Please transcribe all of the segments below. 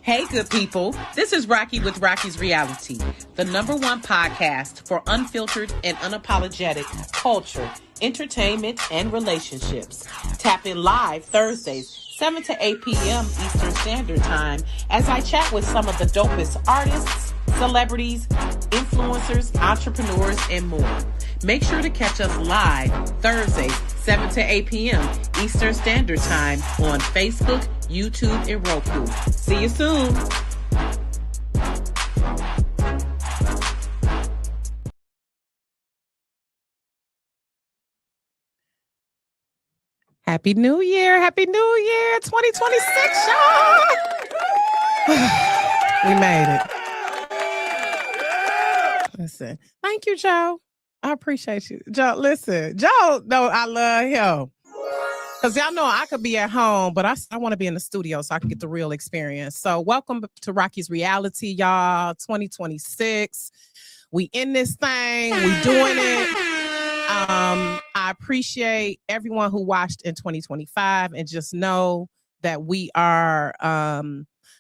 Hey, good people. This is Rocky with Rocky's Reality, the #1 podcast for unfiltered and unapologetic culture, entertainment, and relationships. Tap in live Thursdays, 7 to 8 p.m. Eastern Standard Time, as I chat with some of the dopest artists, celebrities, influencers, entrepreneurs, and more. Make sure to catch us live Thursdays, 7 to 8 p.m. Eastern Standard Time on Facebook, YouTube, and Roku. See you soon. Happy New Year. Happy New Year 2026, y'all. We made it. Listen, thank you, Joe. I appreciate you. Joe, listen. Joe, no, I love him. Because y'all know I could be at home, but I want to be in the studio so I can get the real experience. So welcome to Rocky's Reality, y'all. 2026. We in this thing. We doing it. I appreciate everyone who watched in 2025 and just know that we are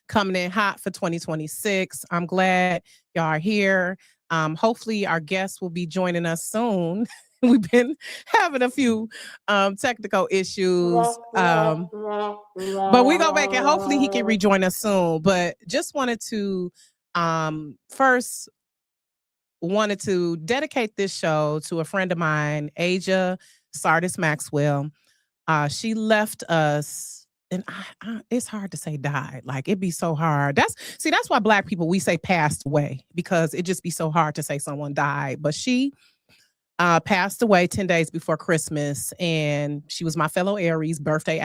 coming in hot for 2026. I'm glad y'all are here. Hopefully our guests will be joining us soon. We've been having a few technical issues, but we go back and hopefully he can rejoin us soon. But just wanted to first dedicate this show to a friend of mine, Aja Sardis Maxwell. She left us, and it's hard to say died. Like, it'd be so hard. That's why Black people, we say passed away, because it just be so hard to say someone died. But she passed away 10 days before Christmas, and she was my fellow Aries, day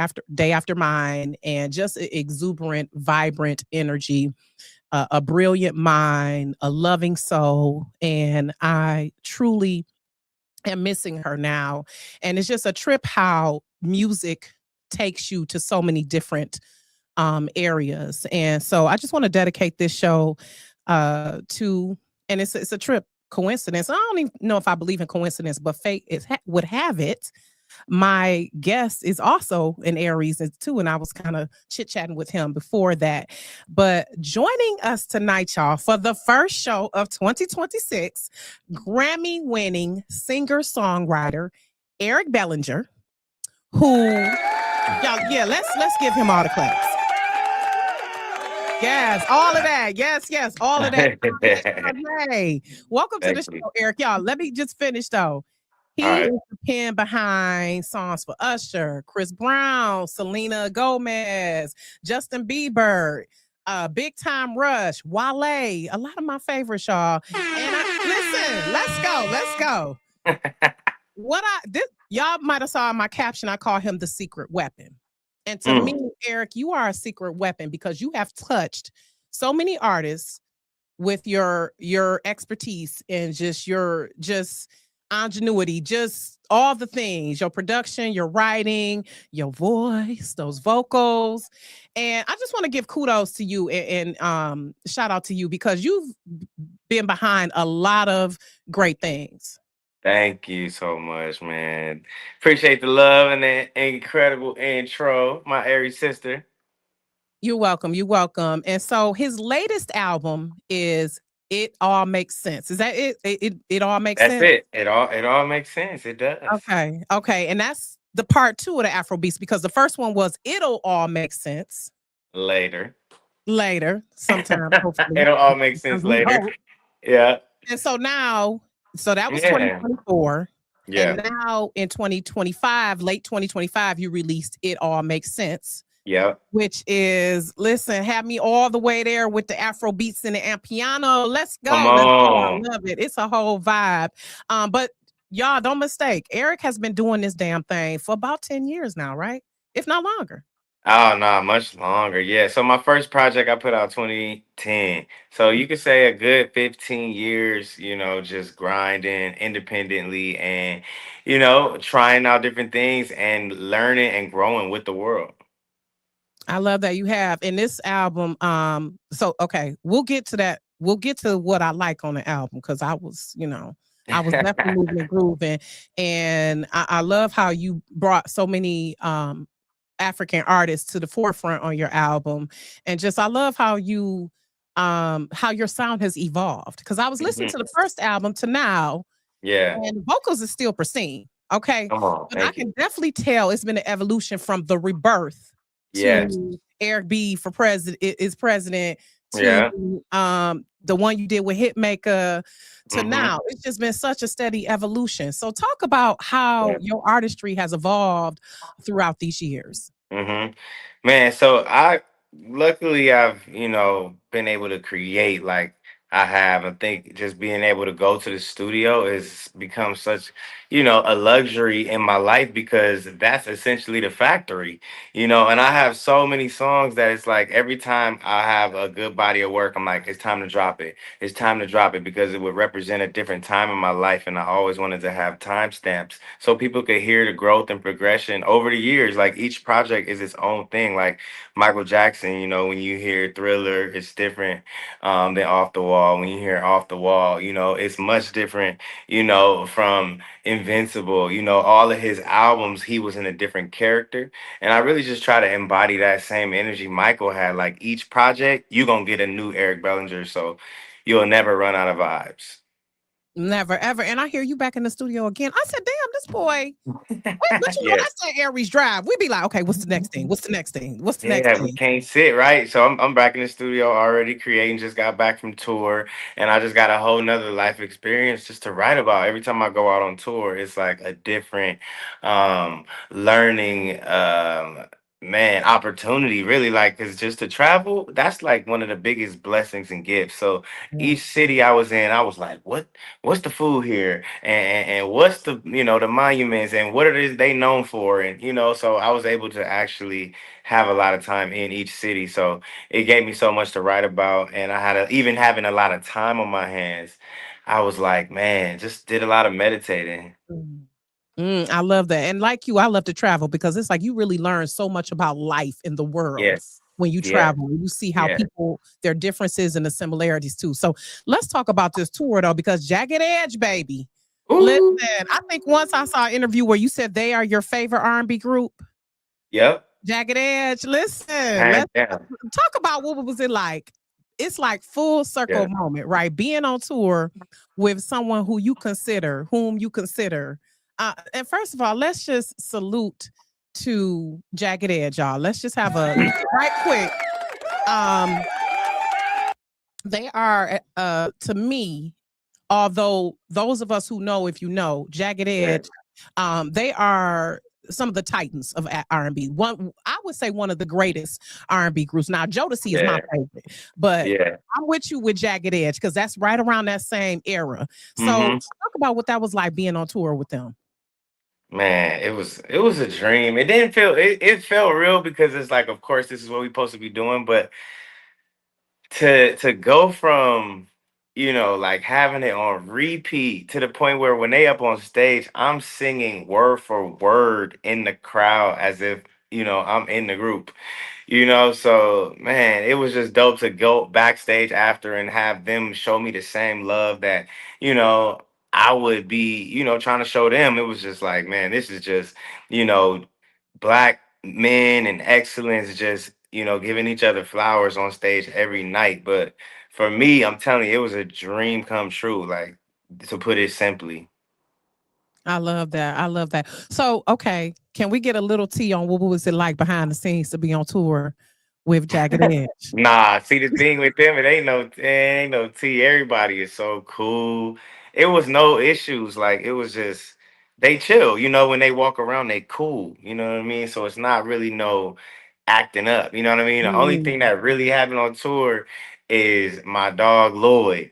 after mine, and just exuberant, vibrant energy, a brilliant mind, a loving soul, and I truly am missing her now. And it's just a trip how music takes you to so many different areas. And so I just want to dedicate this show to, and it's a trip. Coincidence. I don't even know if I believe in coincidence, but fate would have it. My guest is also an Aries too, and I was kind of chit-chatting with him before that. But joining us tonight, y'all, for the first show of 2026, Grammy-winning singer-songwriter Eric Bellinger, who, y'all, yeah, let's give him all the claps. Yes, all of that. Yes, all of that. Hey, welcome to the show, Eric. Y'all, let me just finish though. He is the pen behind songs for Usher, Chris Brown, Selena Gomez, Justin Bieber, Big Time Rush, Wale, a lot of my favorites, y'all. And listen, let's go. Y'all might have saw in my caption, I call him the secret weapon. And to me, Eric, you are a secret weapon because you have touched so many artists with your expertise and your ingenuity, just all the things, your production, your writing, your voice, those vocals. And I just want to give kudos to you and shout out to you because you've been behind a lot of great things. Thank you so much, man. Appreciate the love and the incredible intro, my Aries sister. You're welcome. And so his latest album is It All Makes Sense. Is that it? It all makes sense? That's it. It all makes sense. It does. Okay. And that's the part 2 of the Afro Beats, because the first one was It'll All Make Sense. Later, sometime, hopefully. It'll all make sense later. Yeah. And so now, that was 2024. Yeah. And now in 2025, late 2025, you released It All Makes Sense. Yeah. Which is, listen, have me all the way there with the Afro beats and the piano. Let's go. Come on. I love it. It's a whole vibe. But y'all, don't mistake. Eric has been doing this damn thing for about 10 years now, right? If not longer. Oh, no, much longer. Yeah. So my first project I put out 2010. So you could say a good 15 years, just grinding independently and, trying out different things and learning and growing with the world. I love that you have. In this album, so okay, we'll get to that. We'll get to what I like on the album, because I was definitely moving and grooving. And I love how you brought so many African artists to the forefront on your album. And just I love how your sound has evolved. Because I was listening Mhm. to the first album to now, Yeah. and vocals is still pristine. Okay. Come on. But I Thank you. can definitely tell it's been an evolution from the rebirth Yes. to Eric B for president is president to Yeah. the one you did with Hitmaker to Mhm. now. It's just been such a steady evolution. So talk about how Yeah. your artistry has evolved throughout these years. Mhm. Man, so I luckily I've, been able to create like I have. I think just being able to go to the studio has become such, a luxury in my life because that's essentially the factory, and I have so many songs that it's like every time I have a good body of work, I'm like, it's time to drop it. It's time to drop it because it would represent a different time in my life. And I always wanted to have timestamps so people could hear the growth and progression over the years. Like each project is its own thing. Like Michael Jackson, when you hear Thriller, it's different than Off the Wall. When you hear Off the Wall, it's much different, from Invincible. All of his albums, he was in a different character. And I really just try to embody that same energy Michael had. Like each project, you're going to get a new Eric Bellinger. So you'll never run out of vibes. Never ever. And I hear you back in the studio again. I said, damn, this boy. Wait, but you know, Yeah. that's that Aries drive. We be like, okay, what's the next thing? What's the next thing? What's the next Yeah, we thing? can't sit, right? So I'm back in the studio already creating, just got back from tour, and I just got a whole nother life experience just to write about. Every time I go out on tour, it's like a different learning man opportunity, really, like because just to travel, that's like one of the biggest blessings and gifts. So Yeah. each city I was in, I was like, what's the food here? And what's the the monuments and what are they known for? And so I was able to actually have a lot of time in each city. So it gave me so much to write about. And I had even having a lot of time on my hands, I was like, man, just did a lot of meditating. Mm. I love that. And like you, I love to travel because it's like you really learn so much about life in the world Yes. when you Yeah. travel. You see how Yeah. people, their differences and the similarities too. So let's talk about this tour though, because Jagged Edge, baby. Listen, Ooh. I think once I saw an interview where you said they are your favorite R&B group. Yep. Jagged Edge, listen, Hands let's down. talk about what was it like. It's like full circle Yeah. moment, right? Being on tour with someone whom you consider. And first of all, let's just salute to Jagged Edge, y'all. Let's just have a right quick. Um, they are to me, although those of us who know, if you know, Jagged Yeah. Edge, they are some of the titans of R&B. One, I would say, one of the greatest R&B groups. Now, Jodeci is my Yeah. favorite, but Yeah. I'm with you with Jagged Edge because that's right around that same era. So, Hmm. talk about what that was like being on tour with them. Man, it was a dream. It didn't feel it felt real because it's like, of course, this is what we're supposed to be doing, but to go from like having it on repeat to the point where when they up on stage I'm singing word for word in the crowd as if I'm in the group, so man, it was just dope to go backstage after and have them show me the same love that you know I would be trying to show them. It was just like, man, this is just you know black men and excellence just giving each other flowers on stage every night. But for me, I'm telling you, it was a dream come true, like, to put it simply. I love that. I love that. So, okay, can we get a little tea on what was it like behind the scenes to be on tour with Jagged Edge? Nah, see, the thing with them, it ain't no tea. Everybody is so cool. It was no issues. Like, it was just they chill. When they walk around, they cool. You know what I mean? So it's not really no acting up. You know what I mean? The only Mm, thing that really happened on tour is my dog Lloyd.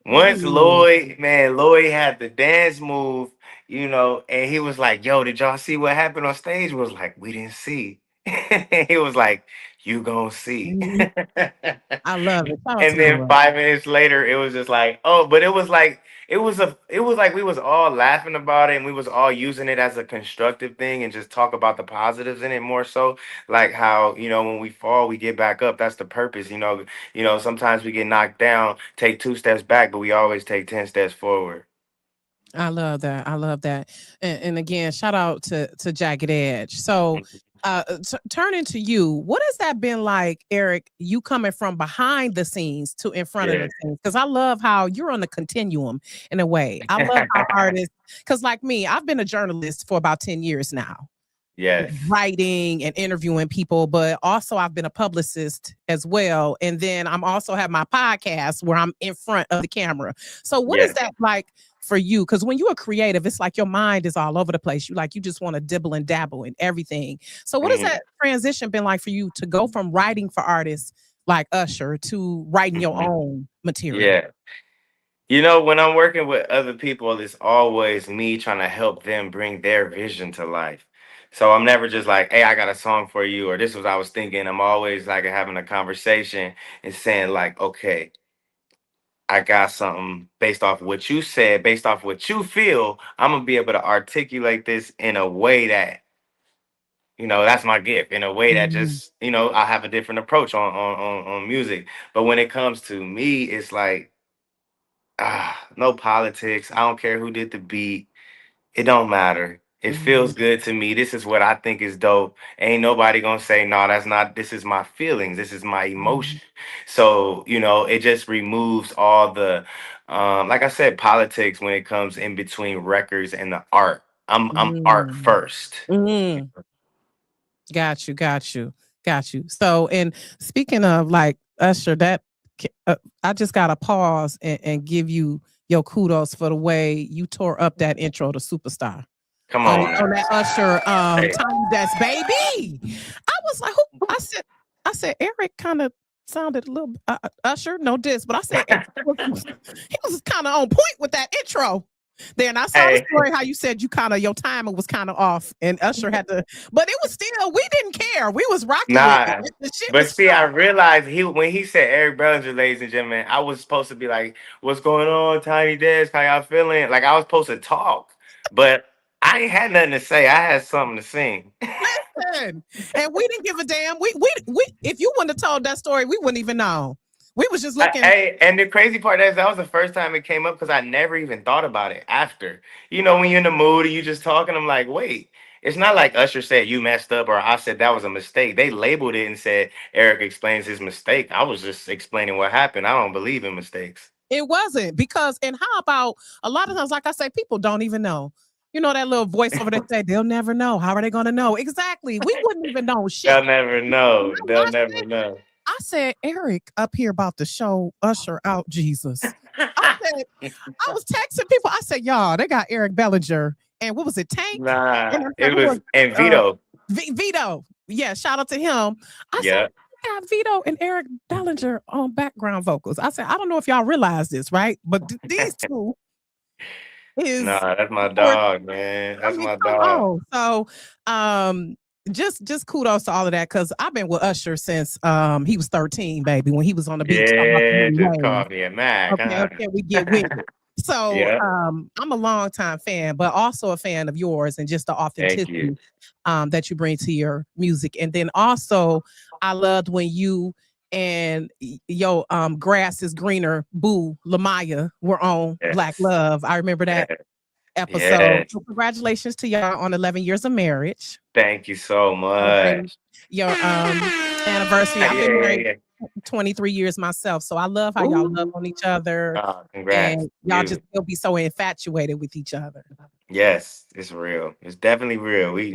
Once mm, Lloyd had the dance move, and he was like, "Yo, did y'all see what happened on stage?" Was like, "We didn't see." He was like, "You gonna see." mhm. I love it. Shout out to And my then love. 5 minutes later, it was just like, oh, but it was like we was all laughing about it and we was all using it as a constructive thing and just talk about the positives in it more so, like how when we fall, we get back up. That's the purpose. Sometimes we get knocked down, take 2 steps back, but we always take 10 steps forward. I love that. I love that. And again, shout out to Jagged Edge. So, Turning to you, what has that been like, Eric? You coming from behind the scenes to in front of Yeah. the scenes? Because I love how you're on the continuum in a way. I love how artists, because like me, I've been a journalist for about 10 years now, Yes. writing and interviewing people, but also I've been a publicist as well. And then I'm also have my podcast where I'm in front of the camera. So what is Yes. that like for you? Because when you're a creative, it's like your mind is all over the place. You just want to dibble and dabble in everything. So what has Mhm. that transition been like for you to go from writing for artists like Usher to writing your Mhm. own material? Yeah. You know, when I'm working with other people, it's always me trying to help them bring their vision to life. So I'm never just like, hey, I got a song for you, or this was I was thinking. I'm always like having a conversation and saying, like, okay, I got something based off what you said, based off what you feel. I'm gonna be able to articulate this in a way that, that's my gift, in a way that Mm, just, I have a different approach on music. But when it comes to me, it's like, no politics. I don't care who did the beat. It don't matter. It mm, feels good to me. This is what I think is dope. Ain't nobody gonna say, no, that's not. This is my feelings. This is my mm, emotion. So, it just removes all the, like I said, politics when it comes in between records and the art. I'm art mm, first. mm. Got you, got you, got you. So, and speaking of like Usher, I just got to pause and give you your kudos for the way you tore up that intro to Superstar Come on on now. on that Usher Hey, Tiny Desk Baby. I was like, who? I said Eric kind of sounded a little Usher, no diss, but I said Eric he was kind of on point with that intro. Then I saw the hey. story how you said you kind of your timing was kind of off, and Usher had to, but it was still we didn't care. We was rocking with it. Nah, The shit but was see, I fire. realized when he said Eric Bellinger, ladies and gentlemen, I was supposed to be like, "What's going on, Tiny Desk? How y'all feeling?" Like I was supposed to talk, but I ain't had nothing to say. I had something to sing. Listen, and we didn't give a damn. We if you wouldn't have told that story, we wouldn't even know. We was just looking. And the crazy part is that was the first time it came up because I never even thought about it after. When you're in the mood and you just talking, I'm like, wait, it's not like Usher said you messed up or I said that was a mistake. They labeled it and said Eric explains his mistake. I was just explaining what happened. I don't believe in mistakes. It wasn't because, and how about a lot of times, like I say, people don't even know. You know that little voice over there say they'll never know. How are they going to know? Exactly. We wouldn't even know shit. They'll never When know. I They'll watched never it, know. I said, Eric up here about to show Usher out Jesus. I said, I was texting people. I said, y'all, they got Eric Bellinger and what was it, Tank? And Nah, I said, it who was was and uh Vito. Vito? Yeah, shout out to him. I said, Yeah. "We got Vito and Eric Bellinger on background vocals. I said, I don't know if y'all realize this, right? But these two is Nah, that's my for dog, man. I That's mean, my come dog. on. So, just kudos to all of that because I've been with Usher since he was 13, baby, when he was on the beach talking about the Yeah, Millie just Ways. call me a Mac, Okay, huh? okay, we get with it. So, Yeah. I'm a longtime fan, but also a fan of yours and just the Thank you. authenticity that you bring to your music. And then also, I loved when you and yo grass is greener boo Lamaya were on Black Yes. Love. I remember that Yes. episode. Yes. So congratulations to y'all on 11 years of marriage. Thank you so Celebrating much. your anniversary. Yeah, I've been yeah, married yeah. 23 years myself. So I love how y'all love Ooh. on each other Congrats. and y'all just You. still be so infatuated with each other. Yes, it's real. It's definitely real. We,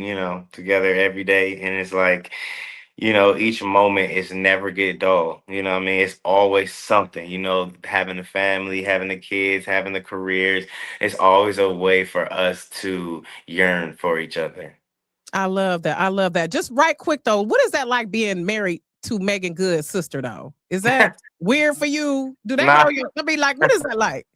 together every day, and it's like, each moment is never get dull. You know what I mean? It's always something, having the family, having the kids, having the careers. It's always a way for us to yearn for each other. I love that. I love that. Just right quick though, what is that like being married to Megan Good's sister though? Is that weird for you? Do they know Nah, you? I mean, like, what is that like?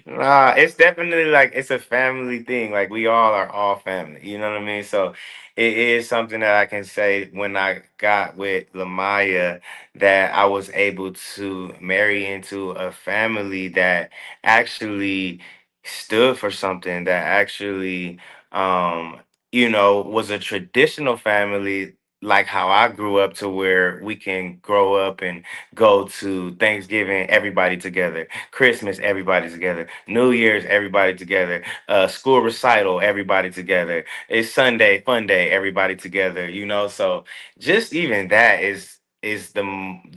nah, it's definitely like it's a family thing. Like we all are all family. You know what I mean? So it is something that I can say when I got with Lamaya that I was able to marry into a family that actually stood for something that actually was a traditional family like how I grew up, to where we can grow up and go to Thanksgiving, everybody together, Christmas, everybody together, New Year's, everybody together, school recital, everybody together. It's Sunday, fun day, everybody together, you know. So just even that is the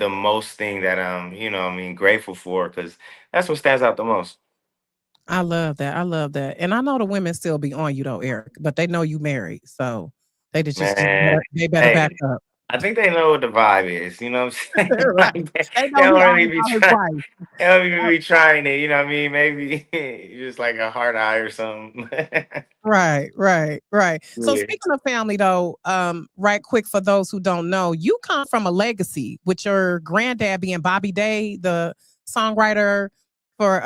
most thing that I'm, I mean, grateful for, because that's what stands out the most. I love that. I love that. And I know the women still be on you though, Eric, but they know you married, so they just Man, better back hey, up. I think they know what the vibe is, you know what I'm saying? Right. Like, They they know he don't all really be about his trying. wife. They don't even be trying it, you know what I mean? Maybe just like a hard eye or something. Right, right, right. So Yeah. speaking of family though, right quick for those who don't know, you come from a legacy with your granddad being Bobby Day, the songwriter for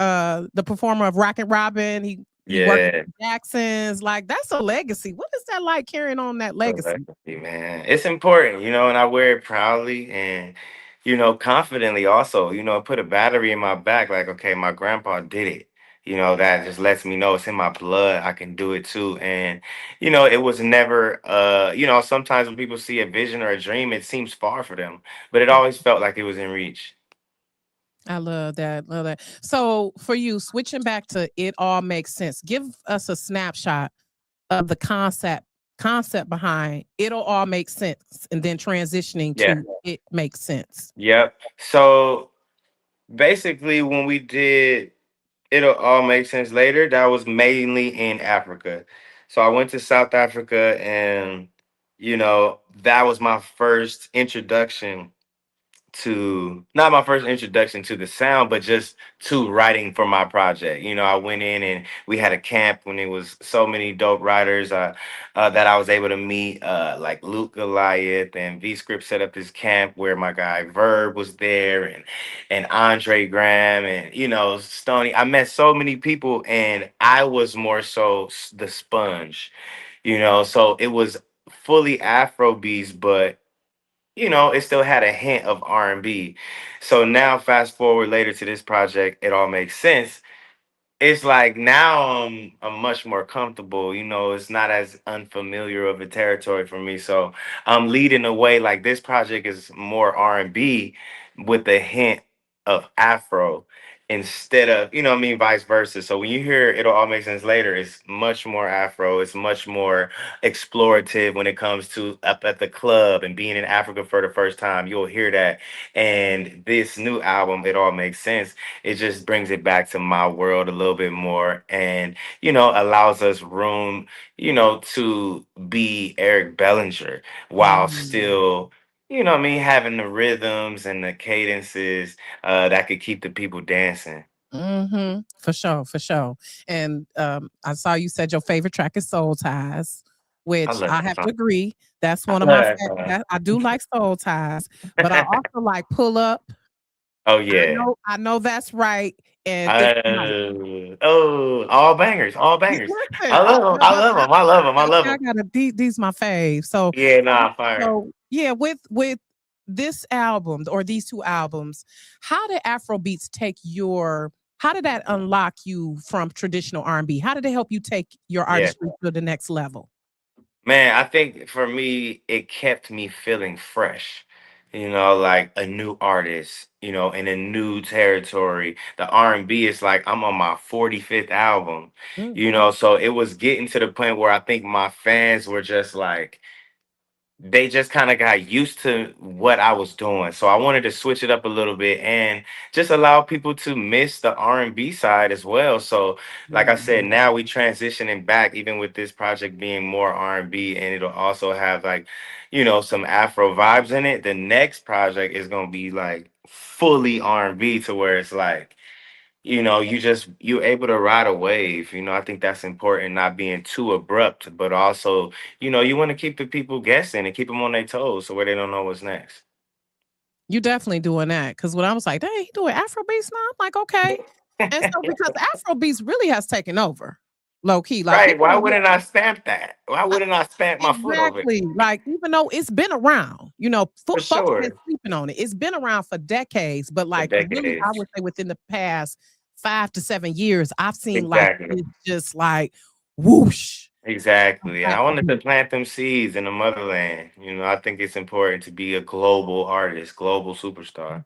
the performer of Rocket Robin. He worked with Yeah. the Jacksons. Like that's a legacy. What is that like carrying on that legacy? Exactly, man. It's important, and I wear it proudly and, confidently also. Put a battery in my back, like, okay, my grandpa did it. That just lets me know it's in my blood. I can do it too. And, it was never, sometimes when people see a vision or a dream, it seems far for them, but it always felt like it was in reach. I love that. Love that. So for you, switching back to it all makes sense. Give us a snapshot of the concept behind it'll all make sense and then transitioning Yeah. to it makes sense. Yep. So basically, when we did It'll All Make Sense Later, that was mainly in Africa. So I went to South Africa, and that was my first introduction to not my first introduction to the sound, but just to writing for my project. I went in and we had a camp when it was so many dope writers that I was able to meet, like Luke Goliath and V Script set up this camp where my guy Verb was there, and Andre Graham, and Stony. I met so many people, and I was more so the sponge, so it was fully Afro beats, but it still had a hint of R&B. So now, fast forward later to this project, It All Makes Sense. It's like now I'm much more comfortable. It's not as unfamiliar of a territory for me. So I'm leading the way. Like, this project is more R&B with a hint of Afro, instead of, what I mean, vice versa. So when you hear It'll All Make Sense Later, it's much more Afro. It's much more explorative when it comes to up at the club and being in Africa for the first time. You'll hear that. And this new album, It All Makes Sense, it just brings it back to my world a little bit more, and allows us room, to be Eric Bellinger while Mm. still, what I mean, having the rhythms and the cadences that could keep the people dancing. Mhm. For sure, for sure. And, I saw you said your favorite track is Soul Ties, I which love I that have song. to agree. That's I one of love my that song. that I do like Soul Ties, but I also like Pull Up. Oh yeah. I know that's right, and If Tonight. All bangers, all Y bangers. I listen, love them. I love them. I love them. I love I them. gotta these my fave. Yeah, nah, fire. Yeah, with this album or these 2 albums, how did Afro beats take your how did that unlock you from traditional R&B? How did it help you take your Yeah. artistry to the next level? Man, I think for me, it kept me feeling fresh. Like a new artist, in a new territory. The R&B is like I'm on my 45th album, Mm, so it was getting to the point where I think my fans were just like, they just kind of got used to what I was doing. So I wanted to switch it up a little bit and just allow people to miss the R&B side as well. So like I said, mm. now we transitioning back, even with this project being more R&B, and it'll also have like, some Afro vibes in it. The next project is going to be like fully R&B, to where it's like, you're able to ride a wave. I think that's important, not being too abrupt, but also, you want to keep the people guessing and keep them on their toes, so where they don't know what's next. You definitely doing that because when I was like, "Dang, he doing Afro beats now?" I'm like, "Okay." And so because Afro beats really has taken over, low key, like Right? people Why don't wouldn't I stamp that? Why wouldn't I stamp my foot over it? exactly. Like, even though it's been around, For folks been sure. sleeping on it. It's been around for decades, but For like really, I decades. would say within the past 5 to 7 years, I've seen like Exactly. it's just like whoosh. Exactly. And I wanted to Exactly. plant them seeds in the motherland. I think it's important to be a global artist, global superstar.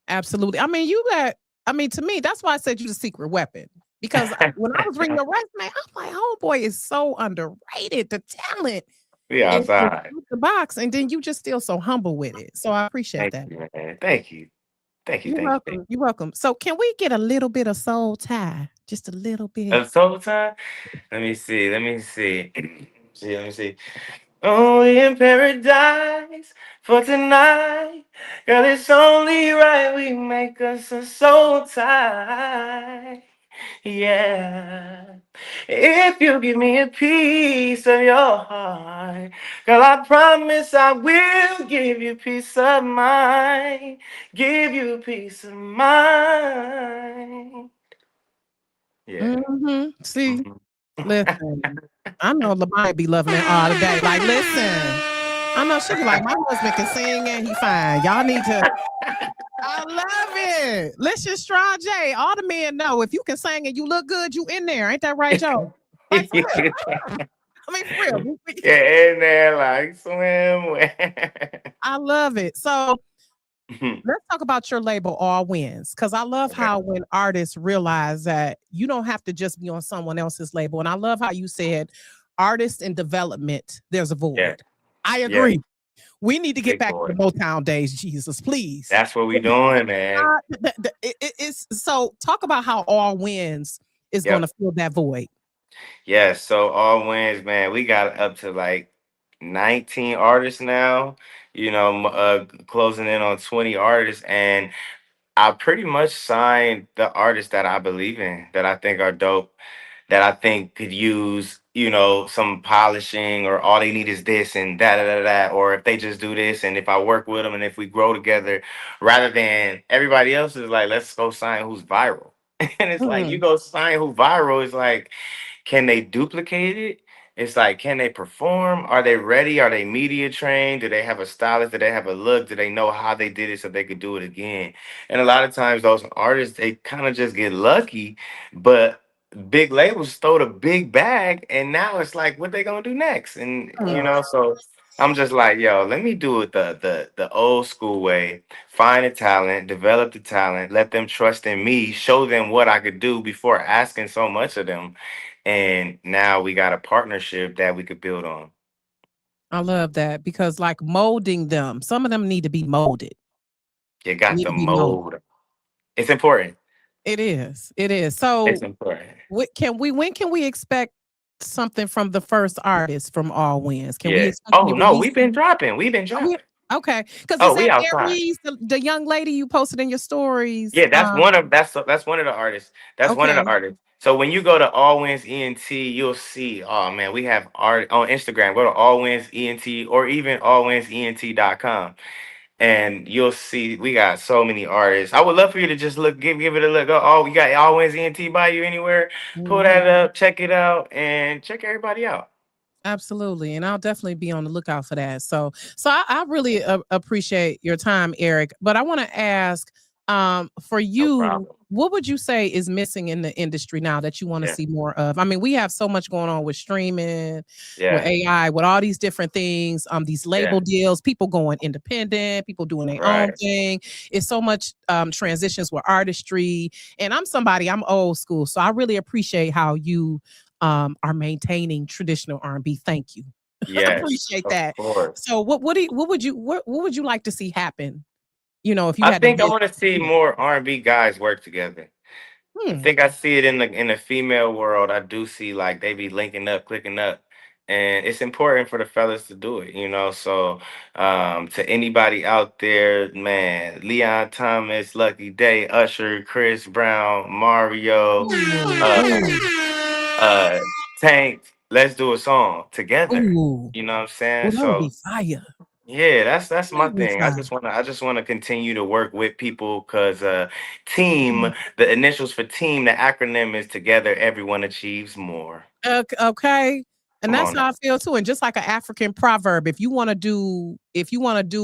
Absolutely. I mean, you got I mean, to me, that's why I said you the secret weapon. Because when I was reading your resume, I'm like, homeboy is so underrated, the talent We and outside. the box, and then you just still so humble with it. So I appreciate Thank that. you, man. Thank you. Thank you. You're Thank you. Thank welcome. You're welcome. So can we get a little bit of soul tie? Just a little you. bit. Soul time? Let me see. Let me see. Let me see. Only in paradise for tonight. Girl, it's only right we make us a soul tie. Yeah. If you give me a piece of your heart, girl, I promise I will give you peace of mind. Give you peace of mind. Yeah. See, Mhm. listen. I know Lamaya be loving that all day. Like, listen. I know she be like, my husband can sing and he fine. Y'all need to. I love it. Listen, Straw J, all the men know if you can sing and you look good, you in there. Ain't that right, Joe? Like for real. I mean, for real. Get in there like swim. I love it. So let's talk about your label, All Wins, because I love Okay. how when artists realize that you don't have to just be on someone else's label. And I love how you said, artist in development, there's a Yeah. void. I Yeah. agree. We need to get Big back to boy. the Motown days, Jesus, please. That's what we doing, man. It's so talk about how All Wins is going Yep. to fill that void. Yeah. So all wins, man. We got up to like 19 artists now. Closing in on 20 artists, and I pretty much signed the artists that I believe in, that I think are dope, that I think could use, some polishing, or all they need is this and that, or if they just do this, and if I work with them and if we grow together, rather than everybody else is like, let's go sign who's viral. And it's like, you Mm, go sign who viral, it's like, can they duplicate it? It's like, can they perform? Are they ready? Are they media trained? Do they have a stylist? Do they have a look? Do they know how they did it so they could do it again? And a lot of times, those artists, they kind of just get lucky, but big labels throw the big bag, and now it's like, what they gonna do next? And mm. so I'm just like, yo, let me do it the old school way. Find the talent, develop the talent, let them trust in me, show them what I could do before asking so much of them. And now we got a partnership that we could build on. I love that because, like, molding them, some of them need to be molded. You got Need the to be molded. mold. It's important. It is. It is. It's So, important. when can we expect something from the first artist from All Wins? Can we Yeah. expect to Oh be no, released? we've been dropping. We've been Oh, dropping. okay, because is Oh, we that outside. Aries, the young lady you posted in your stories? Yeah, that's one of the artists. That's one of the Okay. artists. So when you go to All Wins ENT, you'll see. Oh man, we have art on Instagram. Go to All Wins ENT, or even allwinsent.com, and you'll see we got so many artists. I would love for you to just give it a look. Oh, we got All Wins ENT by you anywhere. Pull Mhm. that up, check it out, and check everybody out. Absolutely, and I'll definitely be on the lookout for that. So I really appreciate your time, Eric. But I want to ask, for No you, problem. what would you say is missing in the industry now that you want to Yeah, see more of? I mean, we have so much going on with streaming, with yeah, AI, with all these different things. These label yeah. deals, people going independent, people doing their own Right. thing. It's so much transitions with artistry, and I'm old school, so I really appreciate how you are maintaining traditional R&B. Thank you. Yes, Appreciate of that. course. So what would you like to see happen? If you I had to think I bid. want to see more R&B guys work together. I Hmm. think I see it in the female world. I do see like they be linking up, clicking up, and it's important for the fellas to do it. So to anybody out there, man, Leon Thomas, Lucky Day, Usher, Chris Brown, Mario, Ooh, uh, ooh, uh, Tank, let's do a song together. ooh. You know what I'm saying? Well, that would be So fire. yeah, that's That my would be thing. fire. I just wanna continue to work with people, because team, the initials for team, the acronym is together everyone achieves more. Okay. And Come that's on how I now. feel too. And just like an African proverb, if you want to do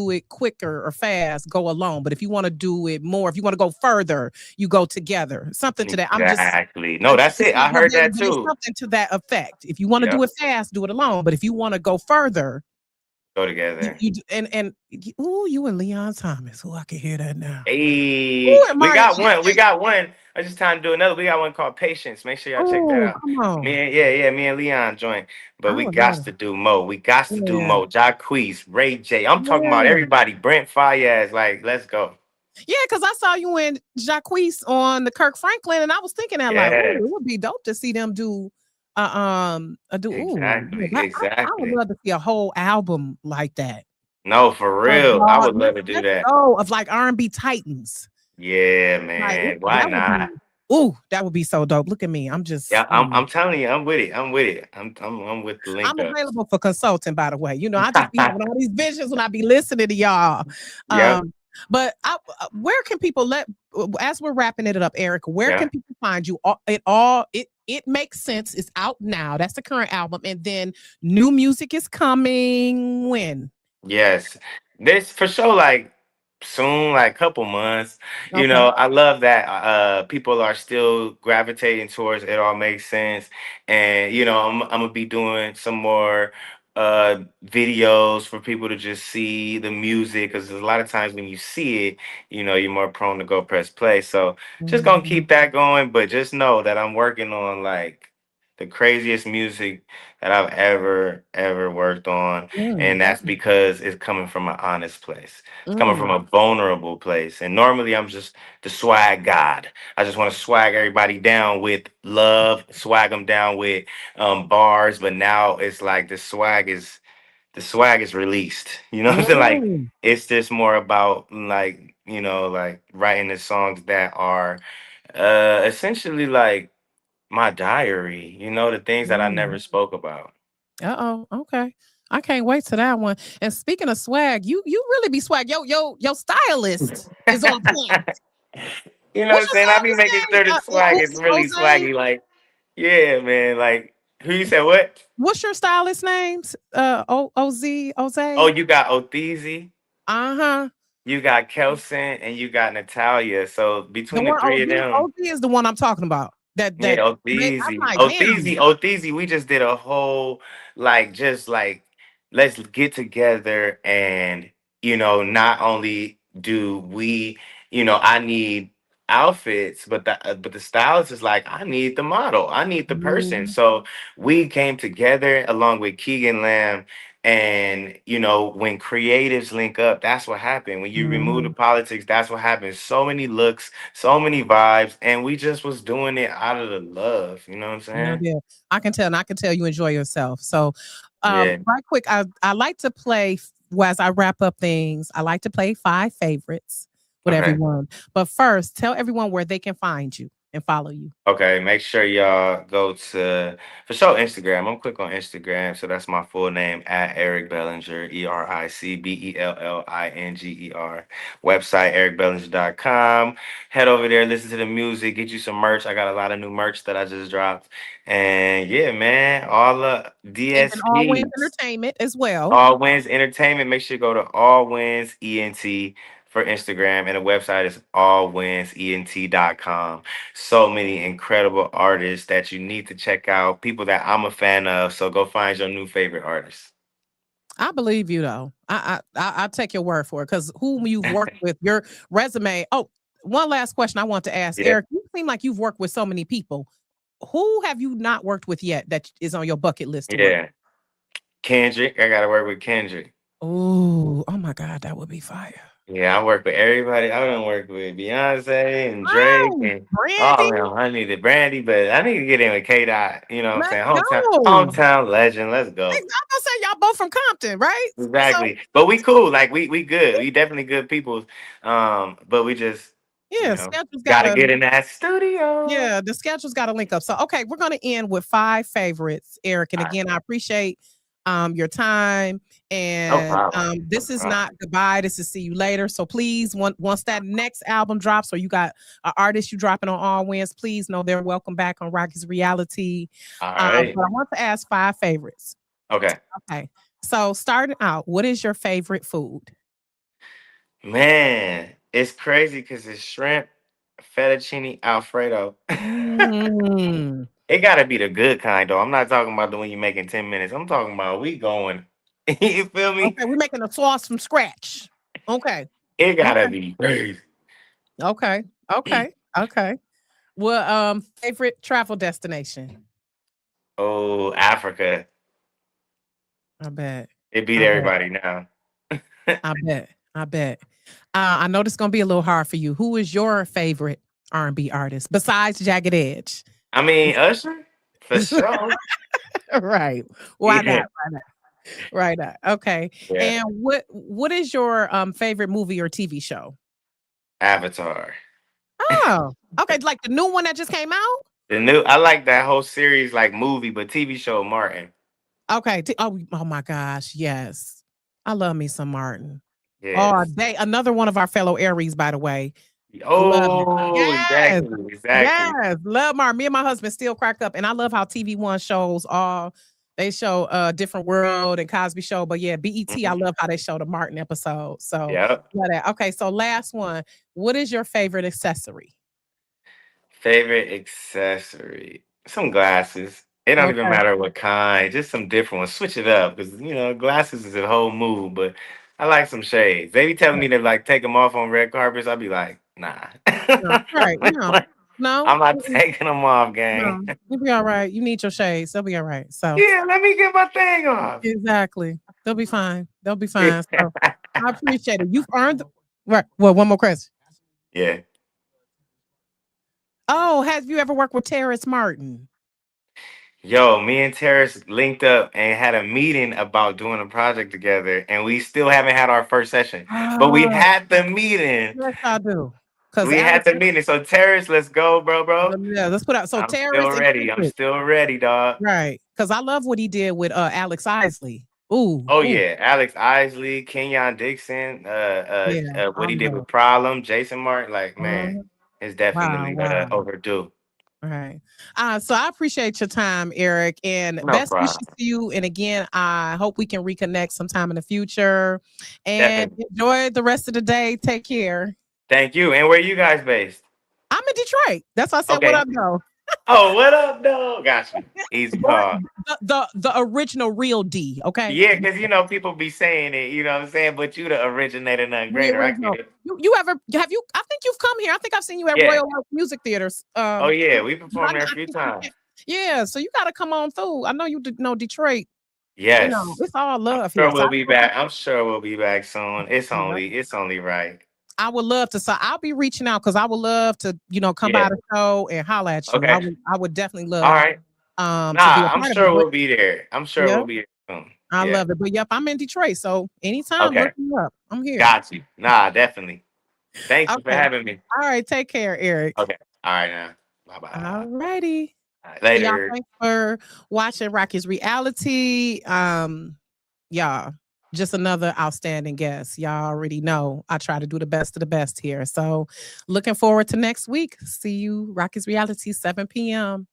it quicker or fast, go alone. But if you want to do it more, if you want to go further, you go together. Something to that. I'm just Exactly. No, that's it's it. not I heard verbatim, that but it's too. something to that effect. If you want to do Yep. it fast, do it alone. But if you want to go further, Go you, together. you ooh, you and Leon Thomas. Oh, I can hear that now. Hey, Ooh, and we Mario. got one. We got one. I just time to do another. We got one called Patience. Make sure y'all check that Oh, out. come on. Me and Leon joint. But I we would got love to do more. We got to do yeah. more. Jacquees, Ray J. I'm talking about Yeah. everybody. Brent Fayez. Like, let's go. Yeah, because I saw you and Jacquees on the Kirk Franklin, and I was thinking that like, oh, Yes, it would be dope to see them do ooh, yeah, exactly. I would Exactly. love to see a whole album like that. No, for real. I Dog, would love to do let's that. go of like R&B titans. Yeah, Like man. Why that would not? be ooh, that would be so dope. Look at me. I'm Yeah, just I'm telling you, I'm with it. I'm with it. I'm with the I'm link ups. available for consulting, by the way. You know, I just be having all these visions when I be listening to y'all. Yep. But where can people as we're wrapping it up, Eric? Where Yeah. can people find you? It makes sense. It's out now. That's the current album, and then new music is coming. When? Yes. This for sure, like soon, like couple months. Okay. I love that people are still gravitating towards it all makes sense. And I'm gonna be doing some more videos for people to just see the music because a lot of times when you see it, you're more prone to go press play. So just gonna Mhm. keep that going, but just know that I'm working on like the craziest music that I've ever worked on, Mm, and that's because it's coming from an honest place. It's coming from mm. a vulnerable place. And normally I'm just the swag god. I just want to swag everybody down with love, swag them down with bars. But now it's like the swag is released. You know what I'm saying? Like Mm, it's just more about like like writing the songs that are essentially like my diary. The things that I mm. never spoke about. Uh-oh. Okay. I can't wait to that one. And speaking of swag, you really be swag. Yo, stylist is on point. You know what What's I'm your saying? I be stylist making name? sure the swag is really Jose? swaggy. Like, yeah, man. Like, who you said what? What's your stylist names? Oh, Jose? you got Otheezy, Uh-huh. you got Kelson, and you got Natalia. So The between the one three of them, OZ is the one I'm talking about. yeah, I'm Otheezy, like, Otheezy, damn. Otheezy. We just did a whole like, just like, let's get together and not only do we, I need outfits, but the stylist is like, I need the model, I need the person. Mhm. So we came together along with Keegan Lamb. And when creatives link up, that's what happened. When you remove the Mhm. politics, that's what happens. So many looks, so many vibes, and we just was doing it out of the love. You know what I'm No, saying? yeah. I can tell, and I can tell you enjoy yourself. So, Yeah. right quick, I like to play well, as I wrap up things. I like to play five favorites with Okay. everyone. But first, tell everyone where they can find you and follow you. Okay. Make sure y'all go to for sure Instagram. I'm quick on Instagram, so that's my full name at Eric Bellinger, EricBellinger. Website ericbellinger.com. Head over there, listen to the music, get you some merch. I got a lot of new merch that I just dropped, and yeah, man, all the And then All Wins DSPs. Entertainment as well. All Wins Entertainment. Make sure you go to All Wins ENT for Instagram, and the website is allwinsent.com. So many incredible artists that you need to check out, people that I'm a fan of. So go find your new favorite artist. I believe you though. I take your word for it because whom you've worked with, your resume. Oh, one last question I want to ask Yeah, Eric. You seem like you've worked with so many people. Who have you not worked with yet that is on your bucket list to work? yeah. Kendrick, I gotta work with Kendrick. Oh my God, that would be fire. Yeah, I work with everybody. I don't work with Beyonce and Drake Right, and Brandy, oh man, I needed Brandy, but I need to get in with K Dot. You know what I'm let's saying? go. Hometown legend. Let's I'm go. gonna say y'all both from Compton, right? So Exactly. But we cool. Like we good. We definitely good people. But we just, yeah, schedules gotta gotta get in that studio. yeah, the schedule's gotta link up. So okay, we're gonna end with five favorites, Eric. And All right. again, I appreciate your time. No And problem. No this is problem. not goodbye. This is see you later. So please, once that next album drops, or you got an artist you dropping on All Wins, please know they're welcome back on Rocky's Reality. All right. But I want to ask 5 favorites. Okay. Okay. So starting out, what is your favorite food? Man, it's crazy because it's shrimp, fettuccine alfredo. Mm. It gotta be the good kind though. I'm not talking about the one you make in 10 minutes. I'm talking about we going. You feel me? Okay, we're making a sauce from scratch. Okay. It gotta Okay. be crazy. Okay. Okay. Okay. Well, favorite travel destination? Oh, Africa. I bet. It beat I bet. everybody now. I bet. I bet. I know this is gonna be a little hard for you. Who is your favorite R&B artist besides Jagged Edge? I mean, Usher, for sure. Right. Why Yeah. not? Why not? Why not? Okay. Yeah. And what is your favorite movie or TV show? Avatar. Oh, okay. Like the new one that just came out? I like that whole series, like movie, but TV show Martin. Okay. Oh my gosh. Yes. I love me some Martin. Oh, Yes. another one of our fellow Aries, by the way. Love it. Oh, Yes. exactly. Exactly. Yes. Love Martin. Me and my husband still crack up. And I love how TV1 shows all they show Different World and Cosby Show. But yeah, BET, I Mhm. love how they show the Martin episode. So Yep. love that. Okay, so last one. What is your favorite accessory? Favorite accessory? Some glasses. It don't even Okay. matter what kind. Just some different ones. Switch it up because glasses is a whole mood. But I like some shades. They be telling me to like take them off on red carpets. I'll be like, nah. No, right. No. No. I'm not Mm-mm. taking them off, gang. No. You'll be all right. You need your shades. They'll be all right. So Yeah, let me get my thing off. exactly. They'll be fine. They'll be fine. So I appreciate it. You've earned right. Well, one more question. Yeah. Oh, have you ever worked with Terrence Martin? Yo, me and Terrace linked up and had a meeting about doing a project together, and we still haven't had our first session. But we Oh, had the meeting. yes, I do. Because We had Alex, the meeting. So Terrace, let's go, bro. yeah, let's put out. So I'm still Terrence and ready. I'm Kendrick, still ready, dog. right? Because I love what he did with Alex Isley. Ooh, Oh ooh, yeah, Alex Isley, Kenyon Dixon, yeah, I what he did love. with Problem, Jason Martin. Like, man, Mhm. it's Wow, definitely wow. overdue. Right. So I appreciate your time, Eric, and No best problem. wishes to you. And again, I hope we can reconnect sometime in the future. And Definitely. enjoy the rest of the day. Take care. Thank you. And where you guys based? I'm in Detroit. That's why I said what Okay. up, though. Oh, what up, dog? Got you. Easy But call. the original real D, okay? Yeah, because people be saying it, you know what I'm saying? But you the originator, nothing The greater. I original. get it. You ever have you? I think you've come here. I think I've seen you at Yeah. Royal Oak Music Theaters. Oh yeah, we I, performed there a I few think times. yeah. So you got to come on through. I know you know Detroit. Yes. It's all I'm love here. sure So we'll be back. I'm sure we'll be back soon. yeah, It's only right. I would love to. So I'll be reaching out because I would love to, come by Yeah. the show and holler at you. Okay. I would definitely All love right. to be Nah, a I'm part of it. sure But we'll be there. I'm sure yeah, we'll be there soon. I Yeah. love it. But yep, I'm in Detroit. So anytime, Okay. look me up. I'm here. Got you. Nah, definitely. Thank you for Okay. having me. All right. Take care, Eric. Okay. All right now. Bye All bye. righty. Y'all, Later. thanks for watching Rocky's Reality. Y'all, just another outstanding guest. Y'all already know I try to do the best of the best here. So looking forward to next week. See you, Rocky's Reality, 7 p.m.